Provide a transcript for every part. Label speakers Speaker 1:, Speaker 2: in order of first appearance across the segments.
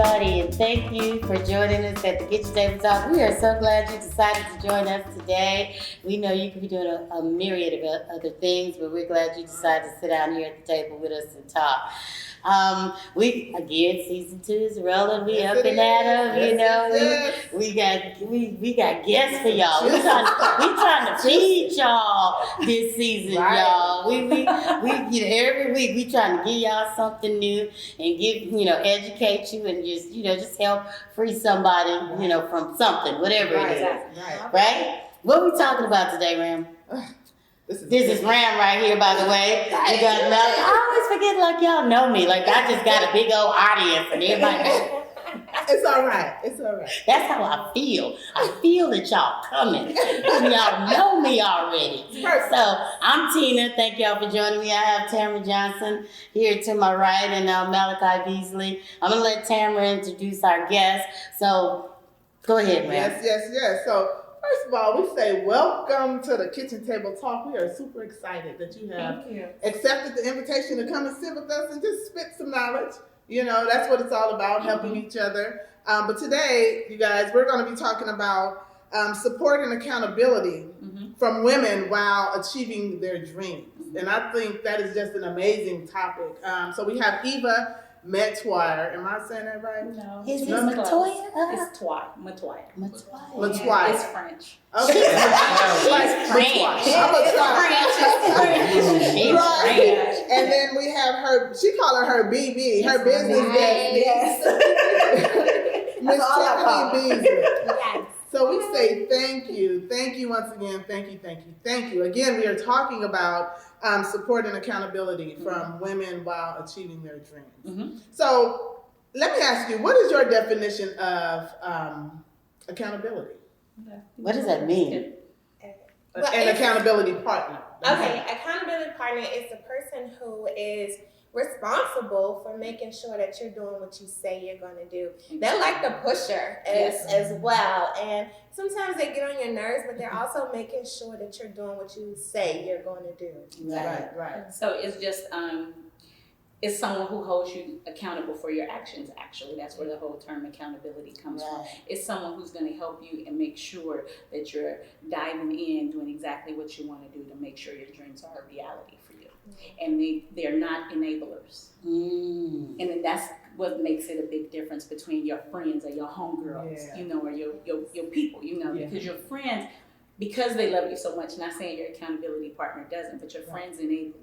Speaker 1: everybody, and thank you for joining us at the Kitchen Table Talk. We are so glad you decided to join us today. We know you could be doing a myriad of other things, but we're glad you decided to sit down here at the table with us and talk. Season 2 is rolling. We up and at 'em, We got guests for y'all. We trying to feed y'all this season, y'all. We every week we trying to give y'all something new and give educate you and just help free somebody from something, whatever it is. Right? What are we talking about today, Ram? This is Ram right here, by the way. You got I always forget, like, y'all know me. Like, I just got a big old audience and everybody.
Speaker 2: It's all right.
Speaker 1: That's how I feel. I feel that y'all coming. Y'all know me already. So, I'm Tina. Thank y'all for joining me. I have Tamara Johnson here to my right and Malachi Beasley. I'm going to let Tamara introduce our guest. So, go ahead, Ram.
Speaker 2: Yes. So, first of all, we say welcome to the Kitchen Table Talk. We are super excited that you have accepted the invitation to come and sit with us and just spit some knowledge. That's what it's all about, helping each other. But today, you guys, we're going to be talking about support and accountability from women while achieving their dreams. And I think that is just an amazing topic. So we have Eva Metoyer. Am I saying that right?
Speaker 3: No.
Speaker 1: Is it Metoyer?
Speaker 3: It's Metoyer.
Speaker 2: Metoyer.
Speaker 3: It's French.
Speaker 2: Okay.
Speaker 1: She's French.
Speaker 2: I'm a try.
Speaker 1: She's French.
Speaker 2: And then we have her, she called her BB, her business bestie. Miss Tiffany Beasley.
Speaker 4: Yes.
Speaker 2: So we say thank you once again, thank you. Again, we are talking about support and accountability from women while achieving their dreams. So let me ask you, what is your definition of accountability?
Speaker 1: What does that mean?
Speaker 2: An accountability partner.
Speaker 4: Okay, accountability partner is the person who is responsible for making sure that you're doing what you say you're going to do. They're like the pusher as well. And sometimes they get on your nerves, but they're also making sure that you're doing what you say you're going to do.
Speaker 2: Right.
Speaker 3: So it's just, it's someone who holds you accountable for your actions, actually. That's where the whole term accountability comes from. It's someone who's going to help you and make sure that you're diving in, doing exactly what you want to do to make sure your dreams are a reality for you. And they're not enablers. And then that's what makes it a big difference between your friends or your homegirls, or your people, because your friends, because they love you so much, not saying your accountability partner doesn't, but your friends enable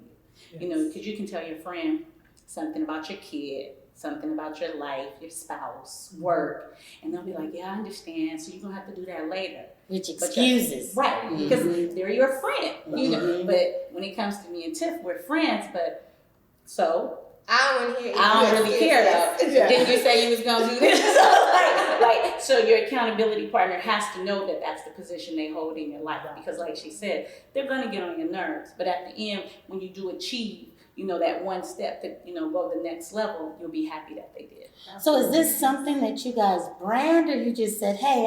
Speaker 3: you, because you can tell your friend something about your kid, something about your life, your spouse, work, and they'll be like, yeah, I understand, so you're going to have to do that later.
Speaker 1: Which excuses.
Speaker 3: Right, because they're your friend, But when it comes to me and Tiff, we're friends, but so
Speaker 4: I don't want to hear.
Speaker 3: I don't really care though. Didn't you say you was gonna do this? So your accountability partner has to know that that's the position they hold in your life, because like she said, they're gonna get on your nerves. But at the end, when you do achieve, that one step that go the next level, you'll be happy that they did.
Speaker 1: So is this something that you guys brand, or you just said, hey,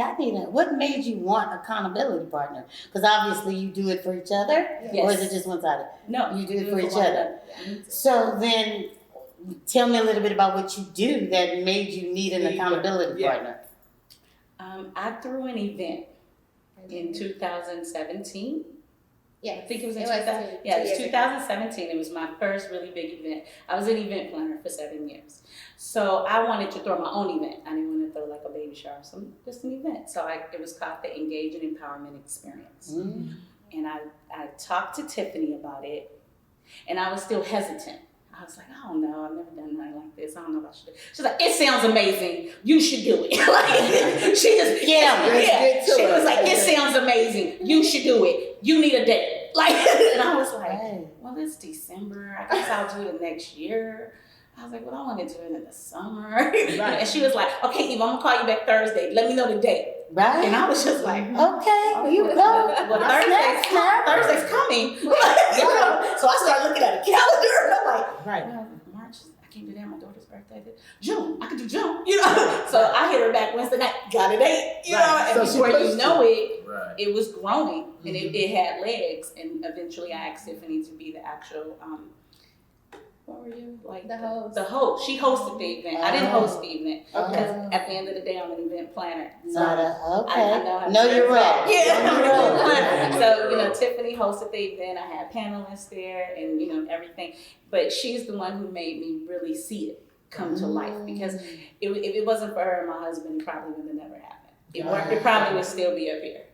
Speaker 1: what made you want accountability partner? Because obviously you do it for each other, or is it just one-sided?
Speaker 3: No,
Speaker 1: you do it for each other. So then tell me a little bit about what you do that made you need an accountability partner.
Speaker 3: I threw an event in 2017.
Speaker 4: Yeah,
Speaker 3: I think it was in 2017. It was my first really big event. I was an event planner for 7 years. So I wanted to throw my own event. I didn't want to throw like a baby shower, just an event. So it was called the Engage and Empowerment Experience. And I talked to Tiffany about it, and I was still hesitant. I was like, I don't know, I've never done nothing like this. I don't know if I should do it. She's like, it sounds amazing. You should do it. She just, she was like, it sounds amazing. You should do it. You need a date. And I was like, well, it's December. I guess I'll do it next year. I was like, well, I want to do it in the summer. And she was like, okay, Eva, I'm going to call you back Thursday. Let me know the date.
Speaker 1: Right.
Speaker 3: And I was just like,
Speaker 1: okay, you go.
Speaker 3: Well, Thursday's coming. So I started looking at a calendar, and I'm like, March, I can't do that. My daughter's birthday. June, I can do June. So I hit her back Wednesday night, got a date. And so before you know it, it was growing, and it had legs. And eventually, I asked Tiffany to be the actual what were you? Like
Speaker 4: The host.
Speaker 3: The host. She hosted the event. I didn't host the event.
Speaker 2: Okay.
Speaker 3: Because at the end of the day, I'm an event planner. So
Speaker 1: Okay.
Speaker 3: I know how to
Speaker 1: Know your role.
Speaker 3: Yeah. So, Tiffany hosted the event. I had panelists there and, everything. But she's the one who made me really see it come to life. Because if it wasn't for her and my husband, it probably would have never happened. It probably would still be up here.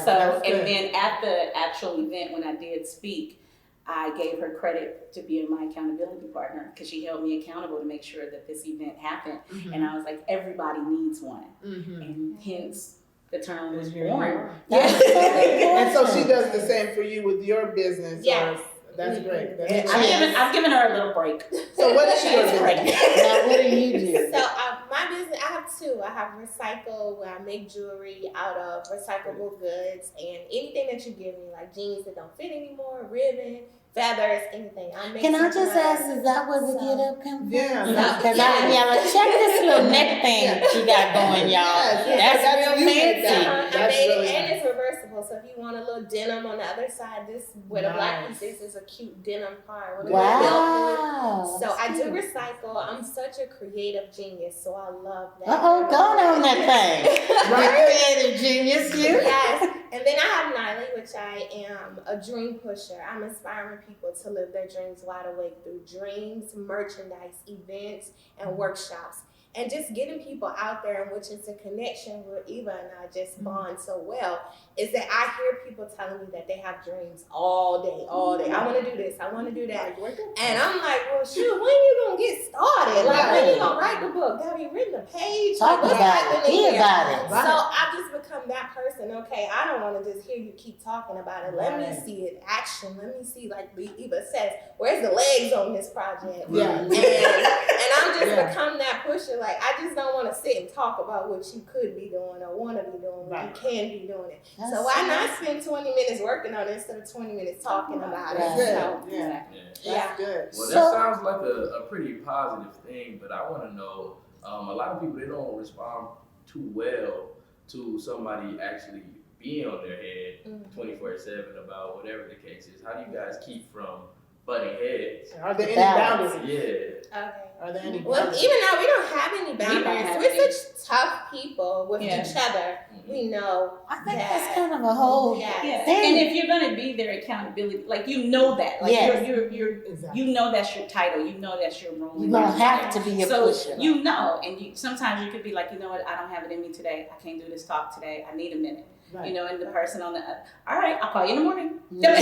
Speaker 3: So, and then at the actual event, when I did speak, I gave her credit to being my accountability partner because she held me accountable to make sure that this event happened. And I was like, everybody needs one. And hence the term was born.
Speaker 2: And so she does the same for you with your business.
Speaker 4: Yes.
Speaker 2: That's great.
Speaker 3: I've given her a little break.
Speaker 2: So what is your business?
Speaker 1: Now, what do you do?
Speaker 4: So my business, I have two. I have recycle, where I make jewelry out of recyclable goods, and anything that you give me, like jeans that don't fit anymore, ribbon, feathers, anything. I make.
Speaker 1: Can I just
Speaker 4: something
Speaker 1: ask,
Speaker 4: out of
Speaker 1: is that where the
Speaker 4: So-
Speaker 1: get up comes from?
Speaker 2: Yeah.
Speaker 1: Because check this little neck thing she got going, y'all.
Speaker 2: Yes.
Speaker 1: That's real
Speaker 2: You made
Speaker 1: fancy.
Speaker 2: that.
Speaker 4: I
Speaker 2: That's
Speaker 4: made
Speaker 2: really
Speaker 4: it, and
Speaker 2: nice.
Speaker 4: it's reversible. So if you want a little denim on the other side, this where the black piece is a cute denim part. with a little belt to it.
Speaker 1: Wow.
Speaker 4: So I do recycle. I'm such a creative genius, so I love that.
Speaker 1: Go on that thing. Creative genius, you.
Speaker 4: Yes. And then I have Niley, which I am a dream pusher. I'm inspiring people to live their dreams wide awake through dreams, merchandise, events, and workshops. And just getting people out there, and which is a connection where Eva and I just bond so well, is that I hear people telling me that they have dreams all day. I want to do this, I want to do that. And I'm like, well, shoot, when you going to get started? Like, when you going to write the book? Have you written a page?
Speaker 1: Talk
Speaker 4: Like, what's
Speaker 1: about it.
Speaker 4: happening
Speaker 1: Hear
Speaker 4: here?
Speaker 1: about it.
Speaker 4: So I've just become that person. Okay, I don't want to just hear you keep talking about it. Let me see it action. Let me see, like Eva says, where's the legs on this project?
Speaker 2: Yeah.
Speaker 4: And I'm just become that pusher. Like, I just don't want to sit and talk about what you could be doing or want to be doing when you can be doing it. So why not spend 20 minutes working on it instead of 20 minutes talking about it?
Speaker 2: Good.
Speaker 4: So,
Speaker 2: Yeah.
Speaker 4: yeah.
Speaker 2: That's good.
Speaker 5: Well, that sounds like a pretty positive thing, but I want to know, a lot of people, they don't respond too well to somebody actually being on their head 24/7 about whatever the case is. How do you guys keep from butting heads?
Speaker 2: Are there any
Speaker 1: Balance.
Speaker 2: boundaries?
Speaker 5: Yeah.
Speaker 4: Okay.
Speaker 2: Are there any
Speaker 4: Well,
Speaker 2: boundaries?
Speaker 4: even though we don't have any boundaries,
Speaker 3: have
Speaker 4: we're
Speaker 3: any.
Speaker 4: such tough people with each other. We know
Speaker 1: I think
Speaker 4: that.
Speaker 1: that's kind of a whole
Speaker 4: Yes.
Speaker 1: thing.
Speaker 3: And if you're gonna be their accountability, like that, like
Speaker 1: Yes.
Speaker 3: you're
Speaker 2: Exactly.
Speaker 3: you know that's your title, you know that's your role.
Speaker 1: You're going to have to be a
Speaker 3: So
Speaker 1: pusher.
Speaker 3: and sometimes you could be like, you know what, I don't have it in me today. I can't do this talk today. I need a minute.
Speaker 2: Right.
Speaker 3: And the person on the all right, I'll call you in the morning.
Speaker 1: Amen.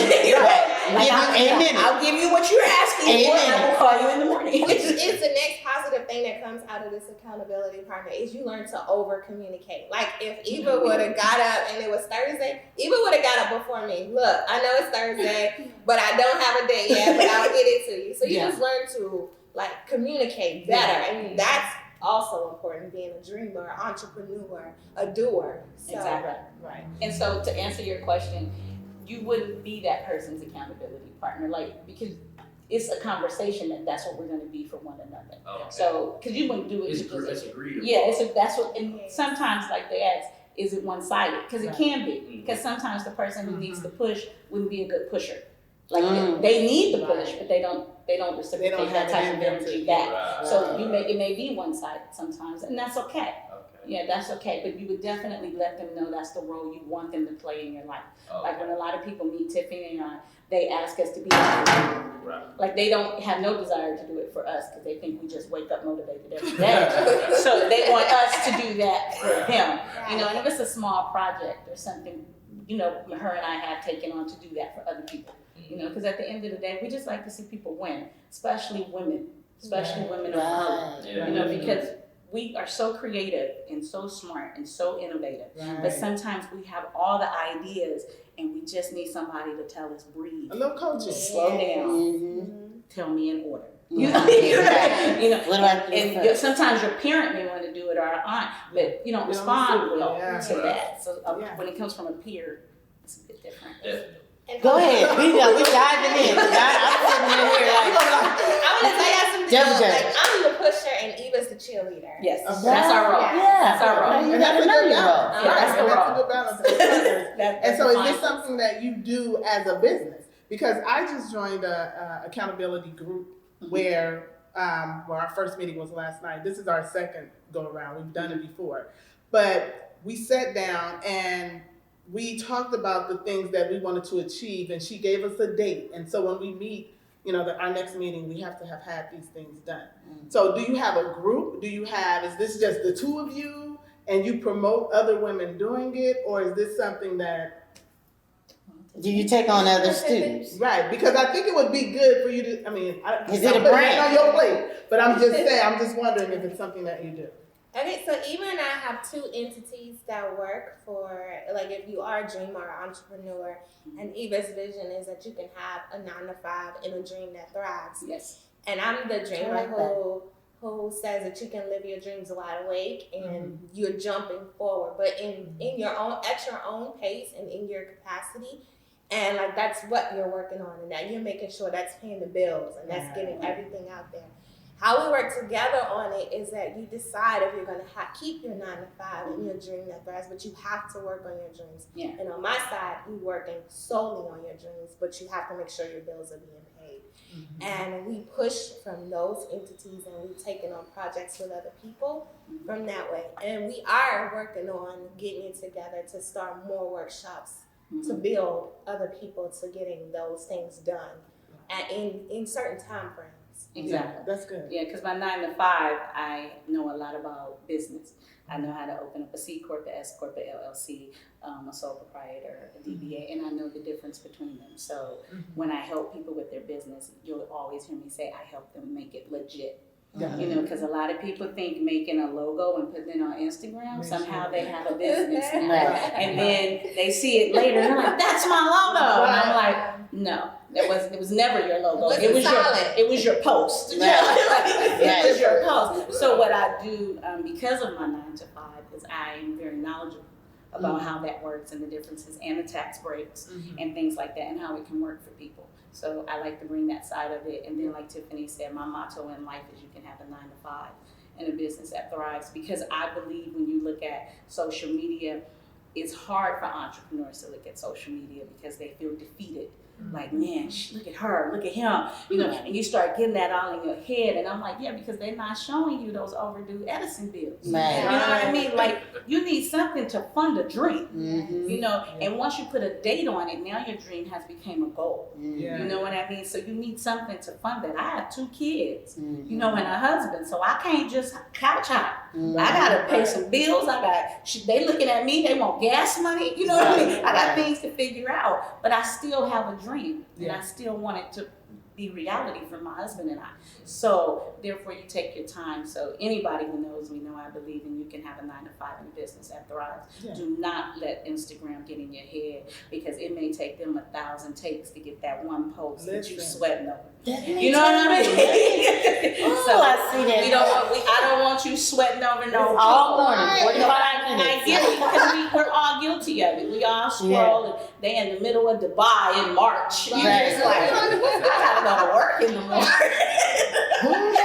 Speaker 3: I'll give you what you're asking for, and I will call you in the morning.
Speaker 4: Which is the next positive thing that comes out of this accountability partner is you learn to over communicate. Like if Eva would have got up and it was Thursday, Eva would have got up before me. Look, I know it's Thursday, but I don't have a date yet, but I'll get it to you. So you just learn to like communicate better, and that's also important, being a dreamer, entrepreneur, a doer. So,
Speaker 3: Exactly.
Speaker 2: Right.
Speaker 3: And so to answer your question, you wouldn't be that person's accountability partner, because it's a conversation that's what we're going to be for one another.
Speaker 5: Okay.
Speaker 3: So, because you wouldn't do it.
Speaker 5: It's
Speaker 3: because
Speaker 5: agreed.
Speaker 3: Yeah, that's what. And sometimes, like they ask, is it one-sided? Because it can be. Because sometimes the person who needs the push wouldn't be a good pusher. Like they need the push, but they don't reciprocate that type of energy back.
Speaker 5: Right.
Speaker 3: So it may be one-sided sometimes, and that's okay. Yeah, that's okay. But you would definitely let them know that's the role you want them to play in your life. Like when a lot of people meet Tiffany and I, they ask us to be
Speaker 5: Right.
Speaker 3: like they don't have no desire to do it for us because they think we just wake up motivated every day. So they want us to do that for them. And if it's a small project or something, her and I have taken on to do that for other people. Because at the end of the day, we just like to see people win, especially women of color. Because we are so creative and so smart and so innovative, but sometimes we have all the ideas and we just need somebody to tell us, breathe,
Speaker 2: A little coaching.
Speaker 3: slow down,
Speaker 1: Mm-hmm.
Speaker 3: tell me in order.
Speaker 1: What about
Speaker 3: And sometimes your parent may want to do it or our aunt, but you don't respond well to
Speaker 5: Right.
Speaker 3: that. So when it comes from a peer, it's a bit different.
Speaker 5: Definitely.
Speaker 1: Go ahead. We diving in. I'm sitting in here like,
Speaker 4: I want to tell y'all something.
Speaker 1: Jump, jump.
Speaker 4: Like I'm the pusher and Eva's the cheerleader.
Speaker 3: Yes,
Speaker 2: Okay.
Speaker 3: that's our role.
Speaker 1: Yeah.
Speaker 3: That's our role.
Speaker 1: You
Speaker 2: And that's
Speaker 1: gotta
Speaker 2: a
Speaker 1: know
Speaker 2: good
Speaker 1: your role.
Speaker 2: balance.
Speaker 3: Yeah, that's the
Speaker 2: That's a
Speaker 3: role.
Speaker 2: good balance.
Speaker 3: That
Speaker 2: And so is
Speaker 3: defines
Speaker 2: this something that you do as a business? because I just joined a accountability group where our first meeting was last night. This is our second go around. We've done it before, but we sat down and we talked about the things that we wanted to achieve, and she gave us a date. And so when we meet, our next meeting, we have to have had these things done. So do you have a group? Is this just the two of you and you promote other women doing it? Or is this something that...
Speaker 1: Do you take on other students?
Speaker 2: Right, because I think it would be good for you to,
Speaker 1: is it a brand
Speaker 2: on your plate? But I'm just wondering if it's something that you do.
Speaker 4: Okay, so even I have two entities that work for, like, if you are a dreamer or entrepreneur, and Evas Vision is that you can have a 9-to-5 in a dream that thrives.
Speaker 3: Yes.
Speaker 4: And I'm the dreamer who says that you can live your dreams wide awake and you're jumping forward, but in your own, at your own pace and in your capacity. And like that's what you're working on, and that you're making sure that's paying the bills and that's getting everything out there. How we work together on it is that you decide if you're going to keep your 9-to-5 and your dream that thrives, but you have to work on your dreams.
Speaker 3: Yeah.
Speaker 4: And on my side, you're working solely on your dreams, but you have to make sure your bills are being paid. And we push from those entities, and we've taken on projects with other people from that way. And we are working on getting it together to start more workshops to build other people to getting those things done in certain time frames.
Speaker 3: Exactly.
Speaker 2: Yeah, that's good.
Speaker 3: Yeah, because my 9-to-5, I know a lot about business. I know how to open up a C Corp, a S Corp, a LLC, a sole proprietor, a DBA, and I know the difference between them. So when I help people with their business, you'll always hear me say I help them make it legit.
Speaker 2: Yeah.
Speaker 3: Because a lot of people think making a logo and putting it on Instagram, somehow they have a business now. And then they see it later and they're like, that's my logo. And I'm like, no, it was never your logo. It was your post. It was your post. So what I do, because of my 9-to-5, is I am very knowledgeable about how that works and the differences and the tax breaks and things like that and how it can work for people. So I like to bring that side of it. And then like Tiffany said, my motto in life is you can have a 9-to-5 and a business that thrives, because I believe when you look at social media, it's hard for entrepreneurs to look at social media because they feel defeated. Like, man, look at her, look at him, and you start getting that all in your head. And I'm like, yeah, because they're not showing you those overdue Edison bills.
Speaker 1: Right.
Speaker 3: You know what I mean? Like, you need something to fund a dream, and once you put a date on it, now your dream has become a goal. You know what I mean? So you need something to fund that. I have 2 kids, and a husband, so I can't just couch hop. I gotta pay some bills. They looking at me, they want gas money, you know what I mean? I got things to figure out, but I still have a dream, and I still want it to be reality for my husband and I. So therefore you take your time. So anybody who knows me know I believe in you can have a 9-to-5 in a business that thrives. Do not let Instagram get in your head, because it may take them 1,000 takes to get that one post that you sweating over. You know what I mean? So
Speaker 1: I see that.
Speaker 3: I don't want you sweating over
Speaker 1: all morning, 45 minutes.
Speaker 3: I get it, because we're all guilty of it. We all scroll, and they in the middle of Dubai in March. You're just like, I gotta go to work in the morning.
Speaker 1: Who does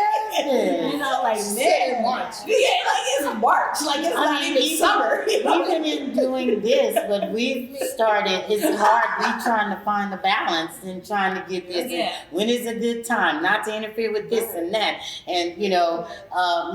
Speaker 1: this?
Speaker 3: Like, man, March. Yeah, like it's March. Like it's not even summer.
Speaker 1: Even in doing this, what we've started, it's hard. We trying to find the balance and trying to get this.
Speaker 3: Yeah.
Speaker 1: When is a good time? Not to interfere with this and that, and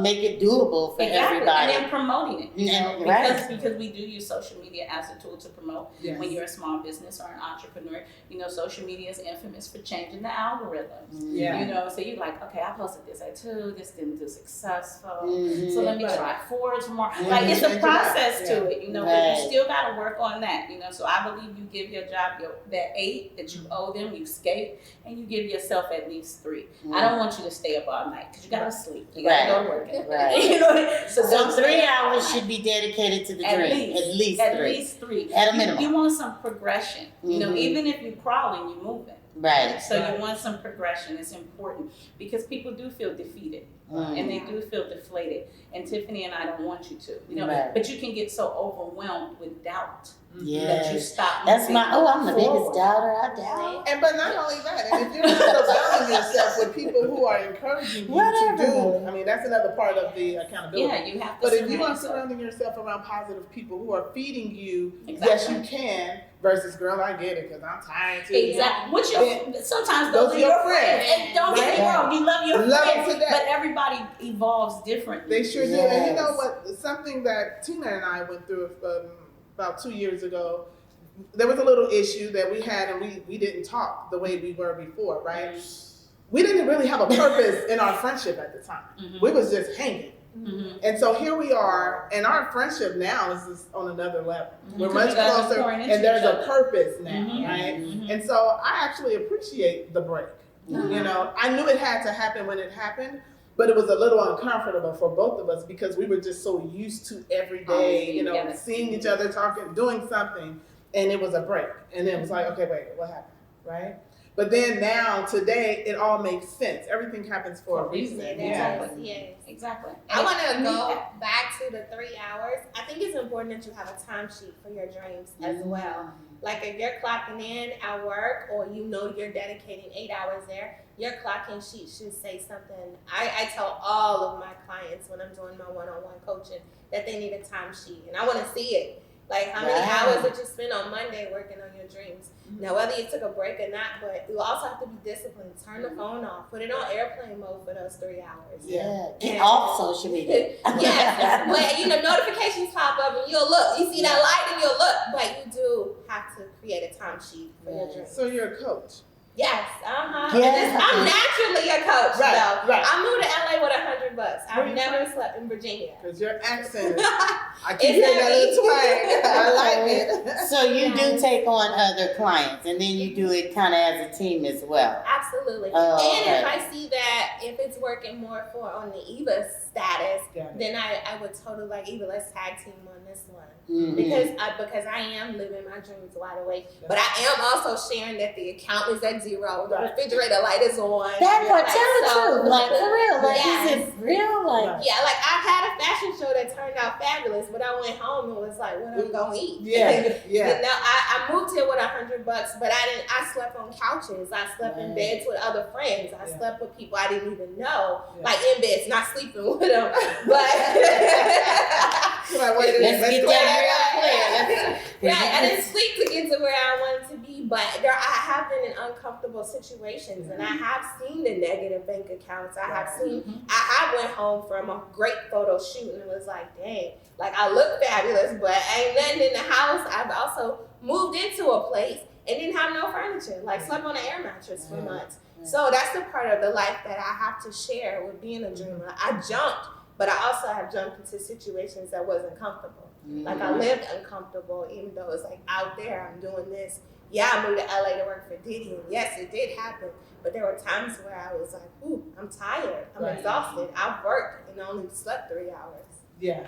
Speaker 1: make it doable for everybody.
Speaker 3: And then promoting it. Because we do use social media as a tool to promote. When you're a small business or an entrepreneur, social media is infamous for changing the algorithms. So you're like, okay, I posted this at 2, this didn't do successful, so let me try 4 tomorrow. Like it's a process to it, but you still got to work on that, So I believe you give your job that 8 that you owe them, you skate, and you give yourself at least 3. I don't want you to stay up all night, because you got to sleep. You got to go to work.
Speaker 1: So 3 hours should be dedicated to the dream. At least 3. At a minimum.
Speaker 3: You want some progression. Even if you're crawling, you're moving.
Speaker 1: Right.
Speaker 3: So you want some progression. It's important, because people do feel defeated. And they do feel deflated. And Tiffany and I don't want you to,
Speaker 1: Right.
Speaker 3: but you can get so overwhelmed with doubt that you
Speaker 1: Yes.
Speaker 3: stop.
Speaker 1: That's I'm the biggest
Speaker 3: forward.
Speaker 1: doubter. I doubt.
Speaker 2: And but not only that, and if you're not surrounding yourself with people who are encouraging you to do, I mean, that's another part of the accountability.
Speaker 3: Yeah, you have to.
Speaker 2: But if you are
Speaker 3: yourself.
Speaker 2: surrounding yourself around positive people who are feeding you,
Speaker 3: Exactly.
Speaker 2: yes, you can, versus girl, I get it because I'm tired too.
Speaker 3: Exactly. Which
Speaker 2: Then
Speaker 3: sometimes those are your friends. And don't get me wrong, you love your
Speaker 2: Love
Speaker 3: friends,
Speaker 2: them to death.
Speaker 3: but everybody evolves differently.
Speaker 2: They sure do. And you know what? Something that Tina and I went through about 2 years ago, there was a little issue that we had, and we didn't talk the way we were before, right? We didn't really have a purpose in our friendship at the time. We was just hanging. And so here we are, and our friendship now is just on another level. We're much closer, and there's a purpose now, right? And so I actually appreciate the break. You know, I knew it had to happen when it happened, but it was a little uncomfortable for both of us because we were just so used to every day, you know, seeing each other, talking, doing something, and it was a break. And it was like, okay, wait, what happened, right? But then now, today, it all makes sense. Everything happens for a reason.
Speaker 4: Yes.
Speaker 3: Exactly.
Speaker 4: I want to go back to the 3 hours. I think it's important that you have a timesheet for your dreams as well. Like if you're clocking in at work or you know you're dedicating 8 hours there, your clocking sheet should say something. I tell all of my clients when I'm doing my one-on-one coaching that they need a timesheet, and I want to see it. Like how many hours did you spend on Monday working on your dreams? Now, whether you took a break or not, but you also have to be disciplined. Turn the phone off. Put it on airplane mode for those 3 hours.
Speaker 1: Get off social media.
Speaker 4: Yes, but notifications pop up and you'll look. You see that light and you'll look, but you do have to create a timesheet for your dreams.
Speaker 2: So you're a coach.
Speaker 4: Yes,
Speaker 1: Yes.
Speaker 4: I'm naturally a coach, though.
Speaker 2: Right.
Speaker 4: I moved to LA with $100. I've never slept in Virginia.
Speaker 2: Because your accent, I keep hearing that little twang. I like it.
Speaker 1: So you do take on other clients, and then you do it kind of as a team as well.
Speaker 4: Absolutely.
Speaker 1: Oh,
Speaker 4: and
Speaker 1: okay.
Speaker 4: if I see that if it's working more for on the Evas status,
Speaker 2: Got it.
Speaker 4: then I would totally like Eva, let's tag team on this one.
Speaker 1: Mhm.
Speaker 4: Because I am living my dreams wide awake. But I am also sharing that the account is at zero, the refrigerator light is on.
Speaker 1: That part, tell the
Speaker 4: so-
Speaker 1: truth, like for real, like
Speaker 4: Yes.
Speaker 1: is it real, like
Speaker 4: Yeah, like I've had a fashion show that turned out fabulous, but I went home and was like, what am I gonna eat?
Speaker 2: Yeah.
Speaker 4: You know, I moved here with $100, but I slept on couches. I slept in beds with other friends. I slept with people I didn't even know, like in beds, not sleeping with them. But
Speaker 1: let's get that real clear.
Speaker 4: right, I didn't sleep to get to where I wanted to be, but I have been in uncomfortable situations, and I have seen the negative bank accounts. I have seen. I went home from a great photo shoot, and it was like, dang, like I look fabulous, but ain't nothing in the house. I've also moved into a place and didn't have no furniture, like slept on an air mattress for months. So that's the part of the life that I have to share with being a dreamer. I jumped, but I also have jumped into situations that wasn't comfortable. Like I lived uncomfortable, even though it's like out there, I'm doing this. Yeah, I moved to LA to work for Diddy, and yes, it did happen. But there were times where I was like, ooh, I'm tired, I'm exhausted. I've worked and only slept 3 hours.
Speaker 2: Yeah.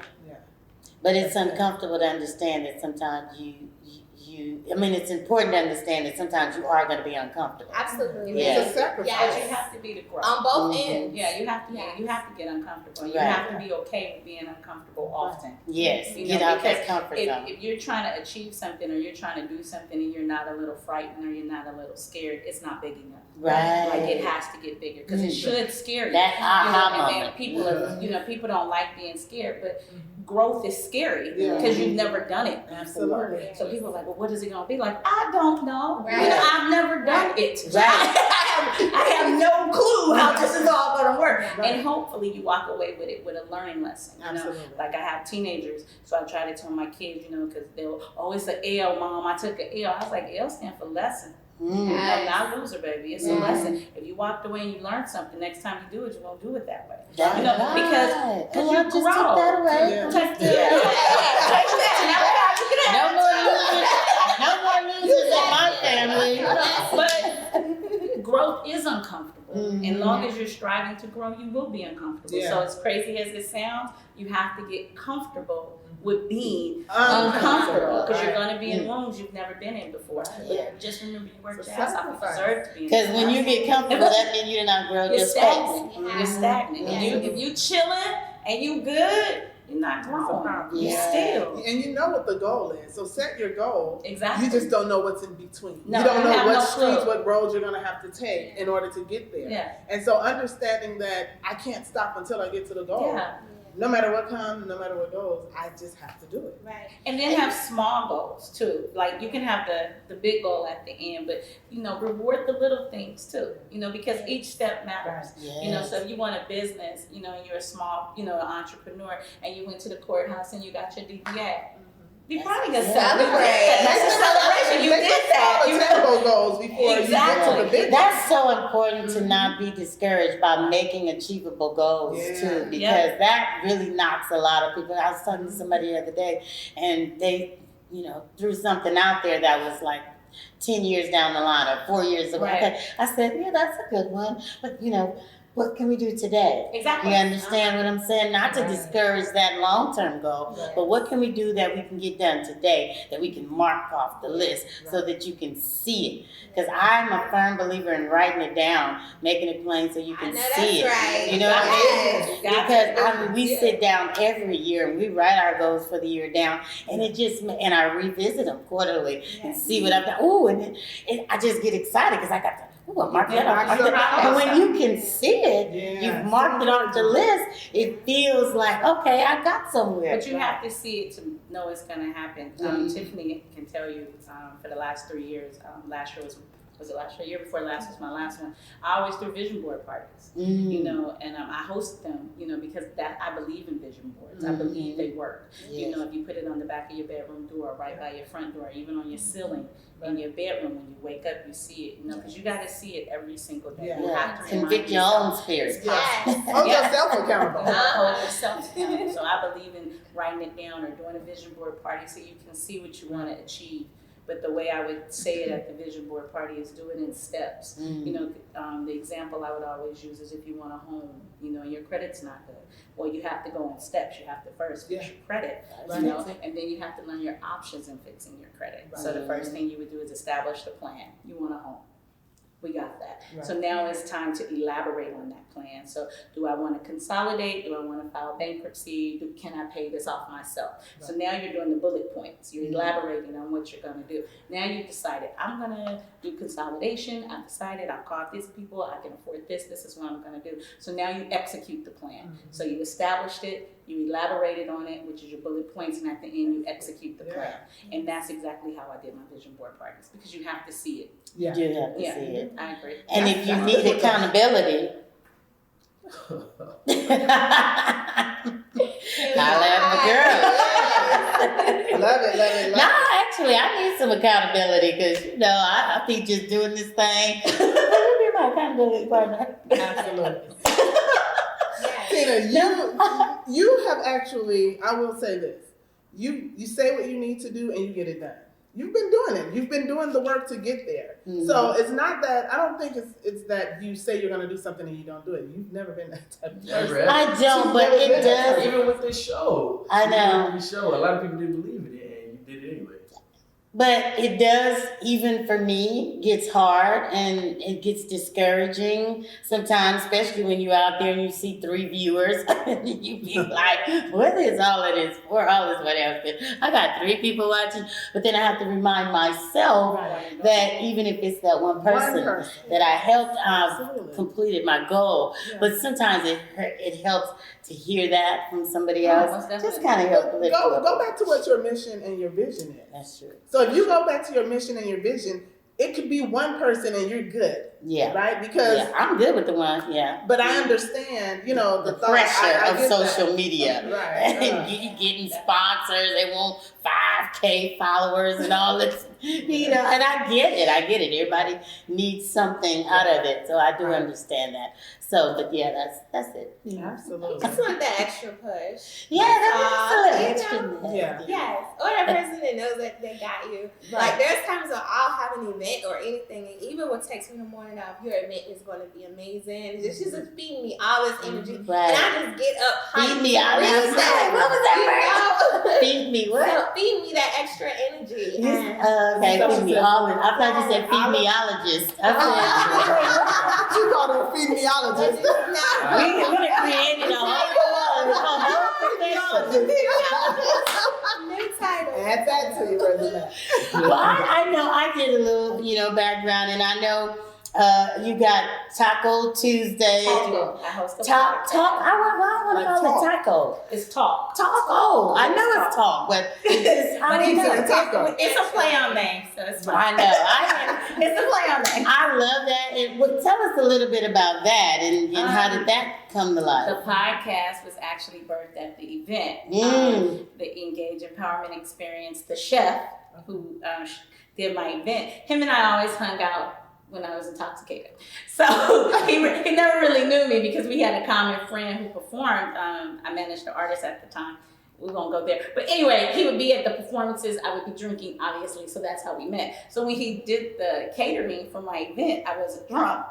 Speaker 1: But it's uncomfortable to understand that sometimes I mean, it's important to understand that sometimes you are going to be uncomfortable.
Speaker 4: Absolutely.
Speaker 1: Yeah.
Speaker 2: It's a sacrifice.
Speaker 4: Yes.
Speaker 3: But you have to be the growth.
Speaker 4: On both ends.
Speaker 3: Yeah, you have to get uncomfortable. You
Speaker 1: Right.
Speaker 3: have to be okay with being uncomfortable often.
Speaker 1: Yes,
Speaker 3: You
Speaker 1: get
Speaker 3: know,
Speaker 1: out that
Speaker 3: because
Speaker 1: comfort zone.
Speaker 3: If you're trying to achieve something or you're trying to do something and you're not a little frightened or you're not a little scared, it's not big enough.
Speaker 1: Right.
Speaker 3: Like it has to get bigger because it should scare you.
Speaker 1: That aha
Speaker 3: and then
Speaker 1: moment.
Speaker 3: people are, people don't like being scared, but growth is scary
Speaker 2: Yeah.
Speaker 3: because you've never done it before.
Speaker 2: Absolutely.
Speaker 3: So people are like, well, what is it going to be like? I don't know.
Speaker 4: Right.
Speaker 3: You know, I've never done it.
Speaker 1: Right.
Speaker 3: I have no clue how this is all going to work.
Speaker 2: Right.
Speaker 3: And hopefully you walk away with it with a learning lesson. You know?
Speaker 2: Absolutely.
Speaker 3: Like I have teenagers, so I try to tell my kids, because they'll always say, L, Mom, I took an L. I was like, L stand for lesson.
Speaker 1: Mm.
Speaker 3: Not loser, baby. It's a lesson. If you walked away and you learned something, next time you do it, you're going to do it that way.
Speaker 1: That's
Speaker 3: You know,
Speaker 1: right.
Speaker 3: because
Speaker 1: Well,
Speaker 3: you
Speaker 1: I just
Speaker 3: grow.
Speaker 1: took that away.
Speaker 2: Yeah.
Speaker 3: Take that.
Speaker 1: No more losers in my family.
Speaker 3: But growth is uncomfortable.
Speaker 1: Mhm.
Speaker 3: And long as you're striving to grow, you will be uncomfortable.
Speaker 2: Yeah.
Speaker 3: So as crazy as it sounds, you have to get comfortable with being uncomfortable because you're
Speaker 2: Right.
Speaker 3: going to be in rooms you've never been in before. But just remember, you worked
Speaker 2: It's a
Speaker 3: your ass off. You
Speaker 2: sacrifice.
Speaker 3: deserve to be in
Speaker 1: Because
Speaker 3: it.
Speaker 1: when you get comfortable, that means you're not growing
Speaker 3: You're
Speaker 1: your space.
Speaker 3: stagnant.
Speaker 4: Yeah.
Speaker 3: You're stagnant.
Speaker 1: Yeah.
Speaker 3: If you chilling and you good, you're not growing.
Speaker 2: problem.
Speaker 3: You
Speaker 1: Yeah.
Speaker 3: still.
Speaker 2: And you know what the goal is. So set your goal.
Speaker 3: Exactly.
Speaker 2: You just don't know what's in between.
Speaker 3: No,
Speaker 2: you don't
Speaker 3: you
Speaker 2: know
Speaker 3: have
Speaker 2: what
Speaker 3: no
Speaker 2: streets,
Speaker 3: clue.
Speaker 2: what roads you're going to have to take in order to get there.
Speaker 3: Yeah.
Speaker 2: And so understanding that I can't stop until I get to the goal.
Speaker 3: Yeah.
Speaker 2: No matter what comes, no matter what goes, I just have to do it.
Speaker 4: Right.
Speaker 3: And then have small goals too. Like you can have the big goal at the end, but reward the little things too. Because each step matters.
Speaker 1: Yes.
Speaker 3: So if you want a business, and you're a small, entrepreneur, and you went to the courthouse and you got your DBA, be proud of yourself.
Speaker 4: Celebrate.
Speaker 3: That's a celebration. You did that. You
Speaker 2: Attainable goals before you get to the big
Speaker 1: That's so important to not be discouraged by making achievable goals too, because that really knocks a lot of people. I was talking to somebody the other day, and they, threw something out there that was like 10 years down the line or 4 years away.
Speaker 3: Right.
Speaker 1: I said, yeah, that's a good one, but what can we do today?
Speaker 3: Exactly.
Speaker 1: You understand what I'm saying? Not to discourage that long-term goal, but what can we do that we can get done today, that we can mark off the list so that you can see it? Because I'm a firm believer in writing it down, making it plain so you can see it.
Speaker 4: Right.
Speaker 1: You know what I mean?
Speaker 3: Yes.
Speaker 1: Because we sit down every year and we write our goals for the year down, and and I revisit them quarterly and see what I've done. Ooh, and I just get excited because I got to. Ooh, I marked that off. And when you can see it, you've marked it off the list, it feels like, okay, I got somewhere.
Speaker 3: But you have to see it to know it's going to happen. Tiffany can tell you for the last 3 years, last year was it last year? Year before last was my last one. I always do vision board parties, and I host them, because I believe in vision boards. I believe they work.
Speaker 1: Yes.
Speaker 3: If you put it on the back of your bedroom door, right by your front door, even on your ceiling in your bedroom, when you wake up, you see it, because you got to see it every single day.
Speaker 2: Yeah.
Speaker 3: You have to remind
Speaker 1: Convict your
Speaker 3: yourself.
Speaker 1: own spirit.
Speaker 4: Yes.
Speaker 2: Hold yourself accountable.
Speaker 3: Hold yourself accountable. So I believe in writing it down or doing a vision board party so you can see what you want to achieve. But the way I would say it at the vision board party is do it in steps. The example I would always use is if you want a home, and your credit's not good. Well, you have to go in steps. You have to first fix your credit, and then you have to learn your options in fixing your credit. So the first thing you would do is establish the plan. You want a home. We got that.
Speaker 2: Right.
Speaker 3: So now it's time to elaborate on that plan. So do I want to consolidate? Do I want to file bankruptcy? Can I pay this off myself? Right. So now you're doing the bullet points. You're elaborating on what you're going to do. Now you've decided, I'm going to do consolidation. I've decided I've called these people. I can afford this. This is what I'm going to do. So now you execute the plan. So you established it. You elaborated on it, which is your bullet points. And at the end, you execute the plan. And that's exactly how I did my vision board parties, because you have to see it.
Speaker 1: You do have to see it.
Speaker 3: I agree.
Speaker 1: And if you need accountability, holla at my girl.
Speaker 2: Love it.
Speaker 1: No, actually, I need some accountability because, I be just doing this thing. Let me be my accountability partner.
Speaker 2: Absolutely. Tina, you have actually, I will say this, you say what you need to do and you get it done. You've been doing it. You've been doing the work to get there. Mm-hmm. So it's not that, I don't think it's that you say you're going to do something and you don't do it. You've never been that type of person.
Speaker 1: I don't, but it does.
Speaker 5: Even with this show.
Speaker 1: I know.
Speaker 5: This show, a lot of people didn't believe in it and you did it anyway.
Speaker 1: But it does, even for me, gets hard and it gets discouraging sometimes, especially when you're out there and you see 3 viewers and you be like, what is all of this for? All this, what else? I got 3 people watching, but then I have to remind myself that even if it's that one person that I helped, I've completed my goal. Yeah. But sometimes it helps to hear that from somebody else. Just kind of help lift you up.
Speaker 2: Go back to what your mission and your vision is.
Speaker 1: That's true.
Speaker 2: So if you go back to your mission and your vision, it could be one person and you're good.
Speaker 1: Yeah.
Speaker 2: Right? Because
Speaker 1: I'm good with the one, yeah.
Speaker 2: But I understand, the
Speaker 1: pressure of social media.
Speaker 2: Right.
Speaker 1: And you getting sponsors, they want 5K followers and all this. And I get it. Everybody needs something out of it, so I do understand that. So, but yeah, that's it.
Speaker 2: Absolutely.
Speaker 4: Just want that extra push.
Speaker 1: Yeah, that's a little
Speaker 4: You
Speaker 1: extra.
Speaker 2: Yeah.
Speaker 4: Yes, or that person that knows that they got you. Like there's times when I'll have an event or anything, and even what takes me in the morning off, your event is going to be amazing. It's just feeding me all this energy,
Speaker 1: Right.
Speaker 4: and I just get up.
Speaker 1: Feed me all this. What was that word? Feed me what?
Speaker 4: So feed me that extra energy.
Speaker 1: Okay, feed me all. I thought you said feed meologist.
Speaker 2: She called her a feedmeologist.
Speaker 1: We would have created a whole profession.
Speaker 4: New title.
Speaker 2: Add that to your resume.
Speaker 1: Well, I know I did a little, background, and I know you got Taco Tuesday.
Speaker 3: I host a
Speaker 1: Talk.
Speaker 3: podcast.
Speaker 1: I want to call it taco.
Speaker 3: It's talk.
Speaker 1: Taco. I know it's talk, but it's
Speaker 3: But
Speaker 2: taco.
Speaker 3: it's a play on name, so it's fine.
Speaker 1: I know.
Speaker 3: It's a play on name.
Speaker 1: I love that. And tell us a little bit about that and how did that come to life?
Speaker 3: The podcast was actually birthed at the event. The Engage Empowerment Experience, the chef who did my event, him and I always hung out when I was intoxicated. So he never really knew me because we had a common friend who performed. I managed the artist at the time. We won't go there. But anyway, he would be at the performances. I would be drinking, obviously, so that's how we met. So when he did the catering for my event, I was drunk.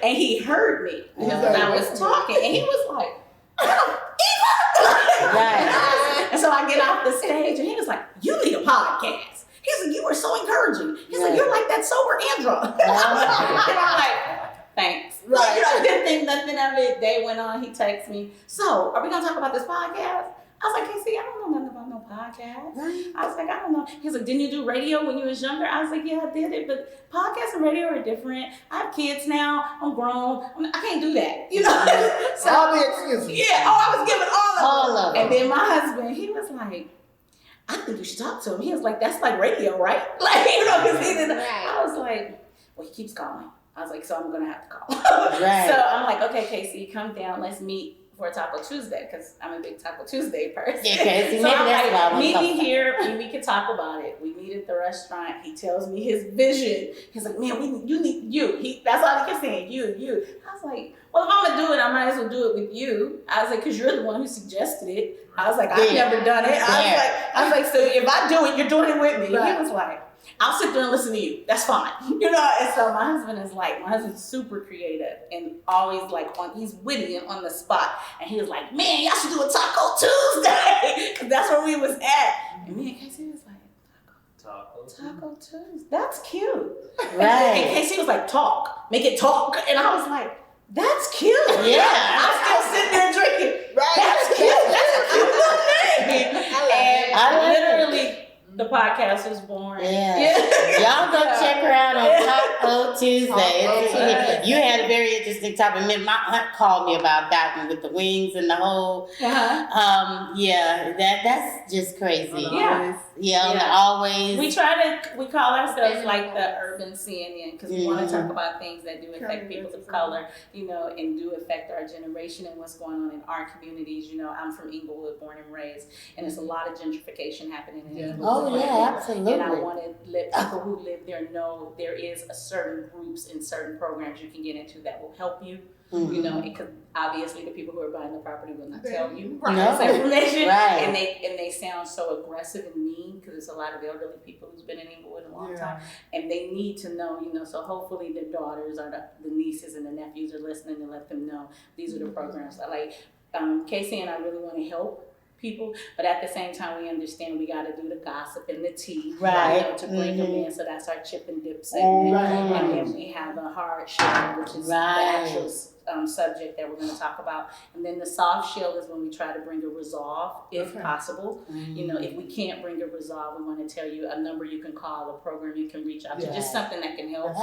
Speaker 3: And he heard me when I was talking. And he was like, Eva!
Speaker 1: Right.
Speaker 3: And so I get off the stage and he was like, you need a podcast. He's like, you were so encouraging. He's like, you're like that sober and drunk. And I'm like, thanks.
Speaker 2: Right.
Speaker 3: Didn't think nothing of it. Day went on, he texts me, so are we gonna talk about this podcast? I was like, Casey, I don't know nothing about no podcast.
Speaker 1: Right.
Speaker 3: I was like, I don't know. He's like, didn't you do radio when you was younger? I was like, yeah, I did it, but podcasts and radio are different. I have kids now. I'm grown. I can't do that. So
Speaker 2: All the excuses.
Speaker 3: yeah, I was giving all
Speaker 1: of them.
Speaker 3: And then my husband, he was like, I think you should talk to him. He was like, that's like radio, right? Like, because he didn't. I was like, well, he keeps calling. I was like, so I'm going to have to call.
Speaker 1: Right.
Speaker 3: So I'm like, okay, Casey, come down. Let's meet for Taco Tuesday because I'm a big Taco Tuesday person.
Speaker 1: Yeah, Casey,
Speaker 3: So
Speaker 1: maybe
Speaker 3: I'm
Speaker 1: that's why I
Speaker 3: like,
Speaker 1: want
Speaker 3: meet
Speaker 1: to
Speaker 3: me
Speaker 1: talk
Speaker 3: here and we can talk about it. We meet at the restaurant. He tells me his vision. He's like, man, you need you. That's all he kept saying, you. I was like, well, if I'm going to do it, I might as well do it with you. I was like, because you're the one who suggested it. I was like, I've never done it. I was like, so if I do it, you're doing it with me.
Speaker 2: Right.
Speaker 3: He was like, I'll sit there and listen to you. That's fine. And so my husband's super creative and always he's witty and on the spot. And he was like, man, y'all should do a Taco Tuesday. Cause that's where we was at. And me and Casey was like, Taco Tuesday. That's cute.
Speaker 1: Right.
Speaker 3: And Casey was like, talk. Make it talk. And I was like, that's cute.
Speaker 1: Yeah.
Speaker 3: I'm still sitting there drinking.
Speaker 2: Right.
Speaker 3: That's cute. That's a cute little name. And
Speaker 1: I love
Speaker 3: literally, the podcast was born.
Speaker 1: Yeah. Y'all go check her out on Taco Tuesday.
Speaker 2: Tuesday.
Speaker 1: You had a very interesting topic. My aunt called me about that one with the wings and the whole. Yeah, that's just crazy. Always.
Speaker 3: We call ourselves like the urban CNN because we want to talk about things that do affect people of color, and do affect our generation and what's going on in our communities. I'm from Inglewood, born and raised, and there's a lot of gentrification happening in Inglewood.
Speaker 1: Oh yeah, absolutely.
Speaker 3: And I want to let people who live there know there is a certain groups and certain programs you can get into that will help you. Because obviously the people who are buying the property will not tell you this information,
Speaker 1: Right.
Speaker 3: and they sound so aggressive and mean because there's a lot of elderly people who's been in Inglewood a long time, and they need to know, So hopefully their daughters or the nieces and the nephews are listening and let them know these are the programs. Casey and I really want to help people, but at the same time we understand we got to do the gossip and the tea, to bring them in. So that's our chip and dip segment, and then we have a hard shell, which is the actual subject that we're going to talk about, and then the soft shell is when we try to bring a resolve, if possible. If we can't bring a resolve, we want to tell you a number you can call, a program you can reach out to, just something that can help.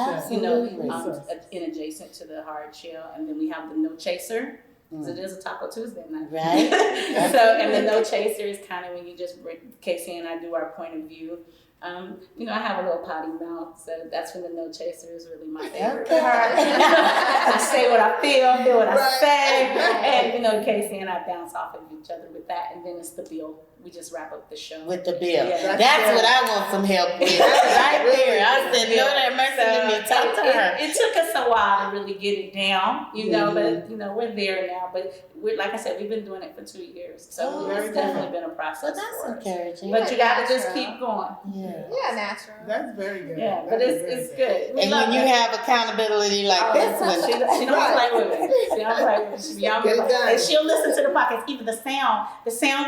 Speaker 3: In adjacent to the hard shell, and then we have the no chaser. So there's a Taco Tuesday night.
Speaker 1: Right.
Speaker 3: And the no chaser is kind of when you just bring, Casey and I do our point of view. I have a little potty mouth, so that's when the no chaser is really my favorite part. I say what I feel what I say, and Casey and I bounce off of each other with that, and then it's the bill we just wrap up the show.
Speaker 1: With the bill.
Speaker 3: Yeah.
Speaker 1: That's what I want some help with. Right there. I said, Lord have mercy, let me talk to her.
Speaker 3: It took us a while to really get it down, you know, but, you know, we're there now. But like I said, we've been doing it for 2 years. So it's definitely been a process
Speaker 1: Well,
Speaker 3: for
Speaker 1: that's
Speaker 3: us.
Speaker 1: encouraging.
Speaker 3: But you got to just keep going.
Speaker 4: Yeah, natural.
Speaker 2: That's very good.
Speaker 3: Yeah, but it's good.
Speaker 1: And when you have accountability like this one,
Speaker 3: She don't play with me. She don't play with me. She young, and she'll listen to the podcast. Even the sound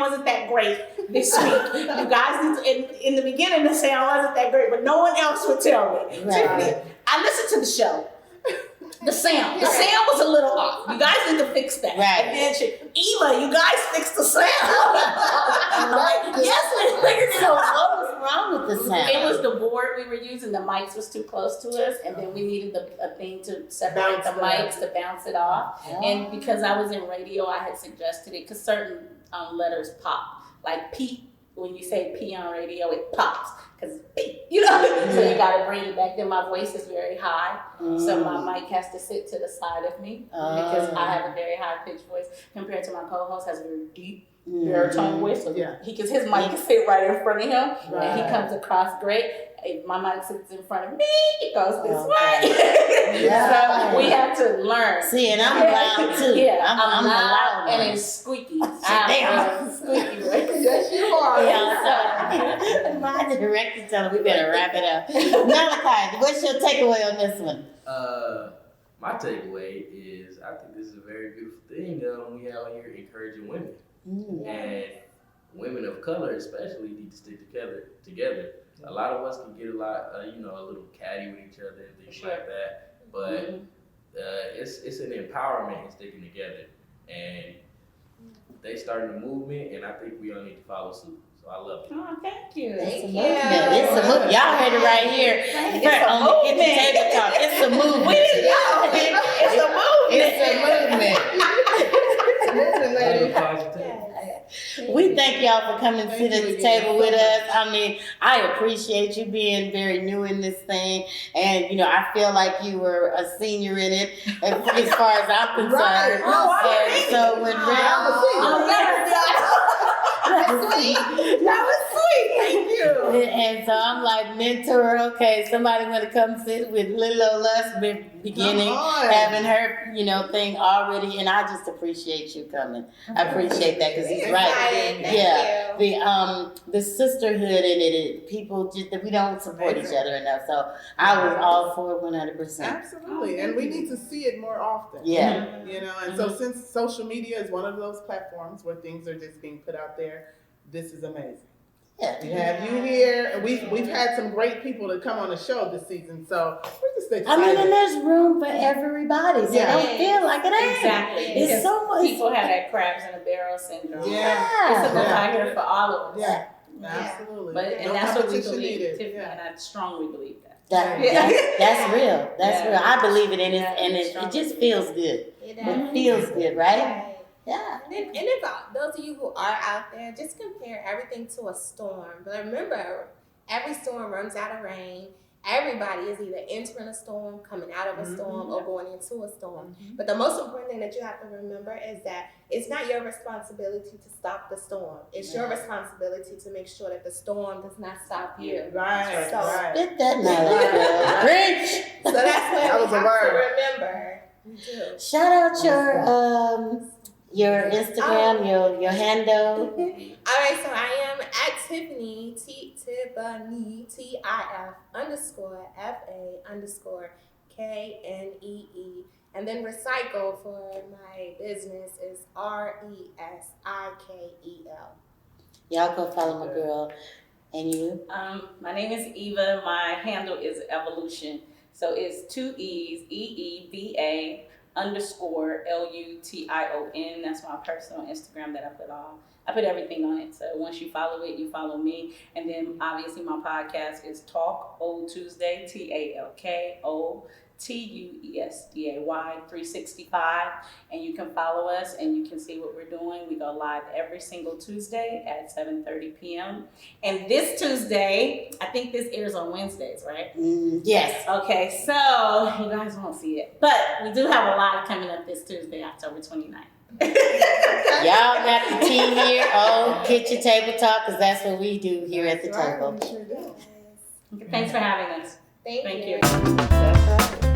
Speaker 3: wasn't that great this week. You guys need to, in the beginning, the sound wasn't that great, but no one else would tell me.
Speaker 1: Right.
Speaker 3: Tiffany, I listened to the show. The sound was a little off. You guys need to fix that.
Speaker 1: Right.
Speaker 3: And then Eva, you guys fixed the sound. I'm like, yes, we figured it
Speaker 1: so
Speaker 3: out.
Speaker 1: what was wrong with the sound?
Speaker 3: It was the board we were using. The mics was too close to us, and then we needed a thing to separate the mics to bounce it off.
Speaker 1: Oh.
Speaker 3: And because I was in radio, I had suggested it because certain letters pop. Like P, when you say P on radio, it pops because P. You know, so you got to bring it back. Then my voice is very high, so my mic has to sit to the side of me because I have a very high pitched voice compared to my co-host has a very deep baritone voice. So because his mic can sit right in front of him, and he comes across great. If my mic sits in front of me, it goes this way. So we have to learn.
Speaker 1: See, and I'm loud too.
Speaker 3: Yeah,
Speaker 1: I'm
Speaker 3: loud
Speaker 1: loud
Speaker 3: and
Speaker 1: one.
Speaker 3: it's squeaky.
Speaker 1: Squeaky voice.
Speaker 2: Yes, you are.
Speaker 1: Yeah, so my director told me we better wrap it up. Malachi, what's your takeaway on this one?
Speaker 5: My takeaway is I think this is a very beautiful thing we out here encouraging women. And women of color especially need to stick together. A lot of us can get a little catty with each other and things like that. But it's an empowerment in sticking together. And they started a movement, and I think we all need to follow suit. So I love it.
Speaker 3: Oh, thank you.
Speaker 1: It's a movement. Y'all heard it right here. On the kitchen table talk. It's a movement.
Speaker 3: We didn't know. It's a movement.
Speaker 2: It's a movement, lady.
Speaker 1: We thank y'all for coming to sit at the table with us. I mean, I appreciate you being very new in this thing. And, you know, I feel like you were a senior in it as far as I'm concerned.
Speaker 2: Right.
Speaker 1: And so when
Speaker 3: That was sweet. Thank you.
Speaker 1: and so I'm like, mentor, okay, somebody want to come sit with little old us beginning, having her, thing already. And I just appreciate you coming. I appreciate that because he's right. The sisterhood in it, people just, we don't support each other enough. So I was all for it 100%.
Speaker 2: Absolutely. And we need to see it more often.
Speaker 1: Yeah.
Speaker 2: And so since social media is one of those platforms where things are just being put out there, this is amazing.
Speaker 1: Yeah.
Speaker 2: We have you here. We've had some great people to come on the show this season, so we're just excited.
Speaker 1: I mean, and there's room for everybody, so don't feel like it ain't.
Speaker 3: Exactly.
Speaker 1: It's so much.
Speaker 3: People have that crabs in a barrel syndrome.
Speaker 2: Yeah.
Speaker 3: It's a reminder for all of us.
Speaker 2: Yeah. Absolutely.
Speaker 3: And that's what we
Speaker 2: competition
Speaker 3: believe,
Speaker 2: needed.
Speaker 3: Tiffany, and I strongly believe that.
Speaker 1: That's real. That's
Speaker 3: Yeah.
Speaker 1: real. I believe it, and it
Speaker 3: Strongly.
Speaker 1: just feels good.
Speaker 4: It
Speaker 1: It feels good, right? Yeah.
Speaker 4: And if those of you who are out there, just compare everything to a storm. But remember, every storm runs out of rain. Everybody is either entering a storm, coming out of a storm, or going into a storm. But the most important thing that you have to remember is that it's not your responsibility to stop the storm. It's your responsibility to make sure that the storm does not stop you.
Speaker 2: Right.
Speaker 4: So,
Speaker 2: Right.
Speaker 1: Spit that knowledge. Preach.
Speaker 4: So that's what
Speaker 2: That
Speaker 4: we
Speaker 2: was a
Speaker 4: have
Speaker 2: word.
Speaker 4: to remember. We do.
Speaker 1: Shout out your Instagram, your handle.
Speaker 4: All right, so I am at Tiffany, Tiffany, TIF_FA_KNEE. And then Recycle for my business is RESIKEL.
Speaker 1: Y'all go follow my girl. And you?
Speaker 3: My name is Eva. My handle is Evolution. So it's 2 E's, EEVA _LUTION. That's my personal Instagram that I put everything on it. So once you follow it, you follow me. And then obviously my podcast is Talk Old Tuesday, TALKOTUESDAY 365. And you can follow us and you can see what we're doing. We go live every single Tuesday at 7:30 p.m. And this Tuesday, I think this airs on Wednesdays, right?
Speaker 1: Yes.
Speaker 3: Okay, so you guys won't see it. But we do have a live coming up this Tuesday, October 29th.
Speaker 1: Y'all got the 10-year-old kitchen table talk, because that's what we do here at the
Speaker 2: That's right,
Speaker 1: table.
Speaker 2: we sure do.
Speaker 3: Thanks for having us.
Speaker 4: Thank
Speaker 3: Thank
Speaker 4: you.
Speaker 3: you.
Speaker 1: That's right.